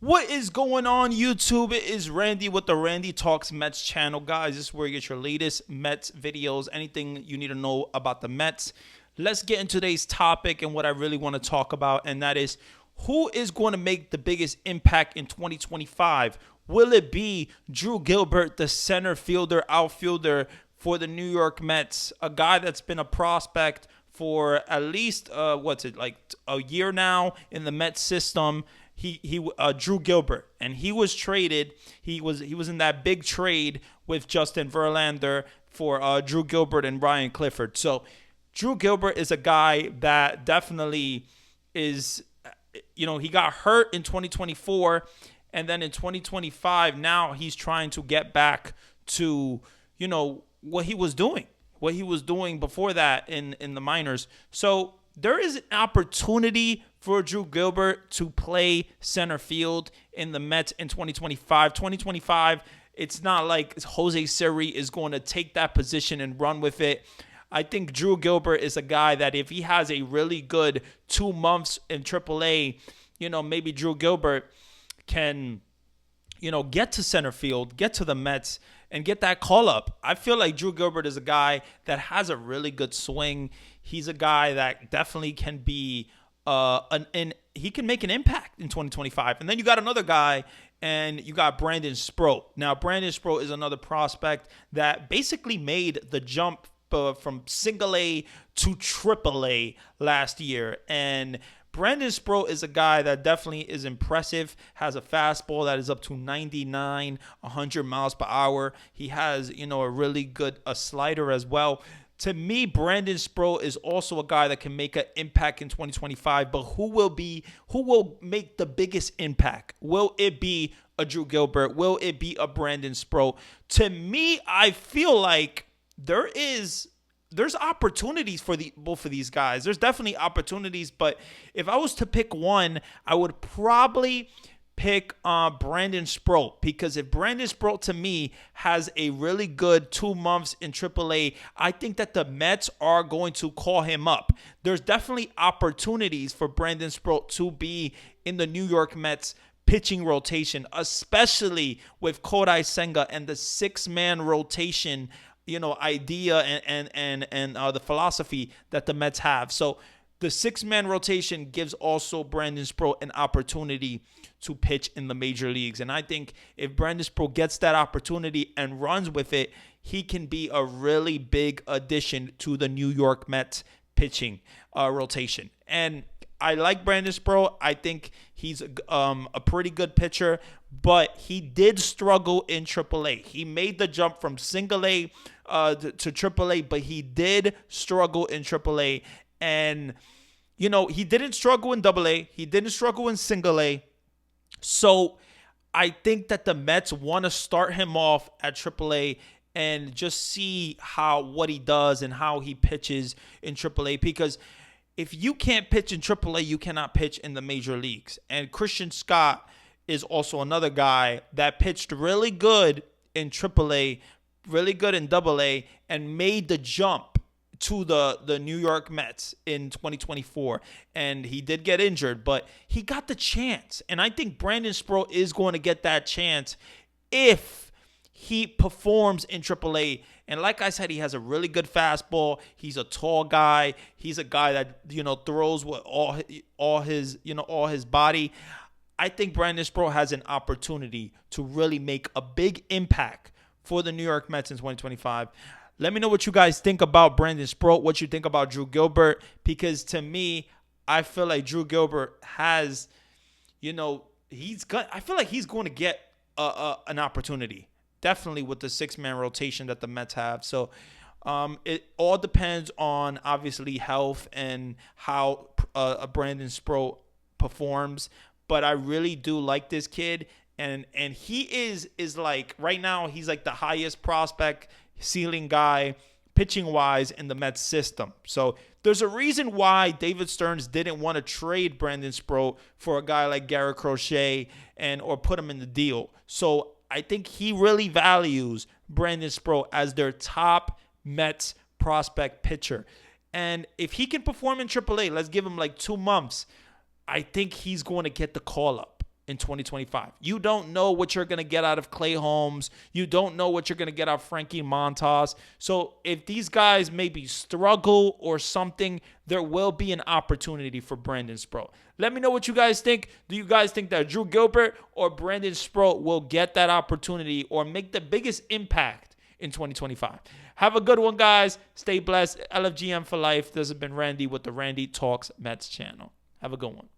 What is going on, YouTube? It is Randy with the Randy Talks Mets channel. Guys, this is where you get your latest Mets videos, anything you need to know about the Mets. Let's get into today's topic and what I really want to talk about, and that is who is going to make the biggest impact in 2025? Will it be Drew Gilbert, the center fielder, outfielder for the New York Mets, a guy that's been a prospect for at least, like a year now in the Mets system? Drew Gilbert, and he was traded. He was in that big trade with Justin Verlander for Drew Gilbert and Ryan Clifford. So Drew Gilbert is a guy that definitely is, he got hurt in 2024, and then in 2025 now he's trying to get back to what he was doing before that in the minors. So there is an opportunity for Drew Gilbert to play center field in the Mets in 2025. 2025, it's not like Jose Siri is going to take that position and run with it. I think Drew Gilbert is a guy that if he has a really good 2 months in AAA, maybe Drew Gilbert can, get to center field, get to the Mets, and get that call up. I feel like Drew Gilbert is a guy that has a really good swing. He's a guy that definitely can be he can make an impact in 2025. And then you got another guy, and you got Brandon Sproat. Now, Brandon Sproat is another prospect that basically made the jump from single A to triple A last year. And Brandon Sproat is a guy that definitely is impressive, has a fastball that is up to 99, 100 miles per hour. He has, a really good slider as well. To me, Brandon Sproat is also a guy that can make an impact in 2025, but who will make the biggest impact? Will it be a Drew Gilbert? Will it be a Brandon Sproat? To me, I feel like there's opportunities for both of these guys. There's definitely opportunities, but if I was to pick one, I would probably pick Brandon Sproat, because if Brandon Sproat to me has a really good 2 months in AAA, I think that the Mets are going to call him up. There's definitely opportunities for Brandon Sproat to be in the New York Mets pitching rotation, especially with Kodai Senga and the 6-man rotation idea and the philosophy that the Mets have. So the 6-man rotation gives also Brandon Sproat an opportunity to pitch in the major leagues. And I think if Brandon Sproat gets that opportunity and runs with it, he can be a really big addition to the New York Mets pitching rotation. And I like Brandon Sproat. I think he's a pretty good pitcher, but he did struggle in AAA. He made the jump from single A to AAA, but he did struggle in AAA. And, he didn't struggle in AA. He didn't struggle in single A. So I think that the Mets want to start him off at AAA and just see what he does and how he pitches in AAA, because if you can't pitch in AAA, you cannot pitch in the major leagues. And Christian Scott is also another guy that pitched really good in AAA, really good in AA, and made the jump to the New York Mets in 2024. And he did get injured, but he got the chance. And I think Brandon Sproat is going to get that chance if he performs in AAA. And like I said, he has a really good fastball. He's a tall guy. He's a guy that, throws with all his body. I think Brandon Sproat has an opportunity to really make a big impact for the New York Mets in 2025. Let me know what you guys think about Brandon Sproat, what you think about Drew Gilbert, because to me, I feel like Drew Gilbert has, I feel like he's going to get an opportunity, definitely with the 6-man rotation that the Mets have. So it all depends on, obviously, health and how Brandon Sproat performs. But I really do like this kid, and he is like, right now, he's like the highest prospect ceiling guy pitching wise in the Mets system. So there's a reason why David Stearns didn't want to trade Brandon Sproat for a guy like Garrett Crochet or put him in the deal. So I think he really values Brandon Sproat as their top Mets prospect pitcher. And if he can perform in AAA, let's give him like 2 months, I think he's going to get the call up. in 2025. You don't know what you're going to get out of Clay Holmes. You don't know what you're going to get out of Frankie Montas. So if these guys maybe struggle or something, there will be an opportunity for Brandon Sproat. Let me know what you guys think. Do you guys think that Drew Gilbert or Brandon Sproat will get that opportunity or make the biggest impact in 2025? Have a good one, guys. Stay blessed. LFGM for life. This has been Randy with the Randy Talks Mets channel. Have a good one.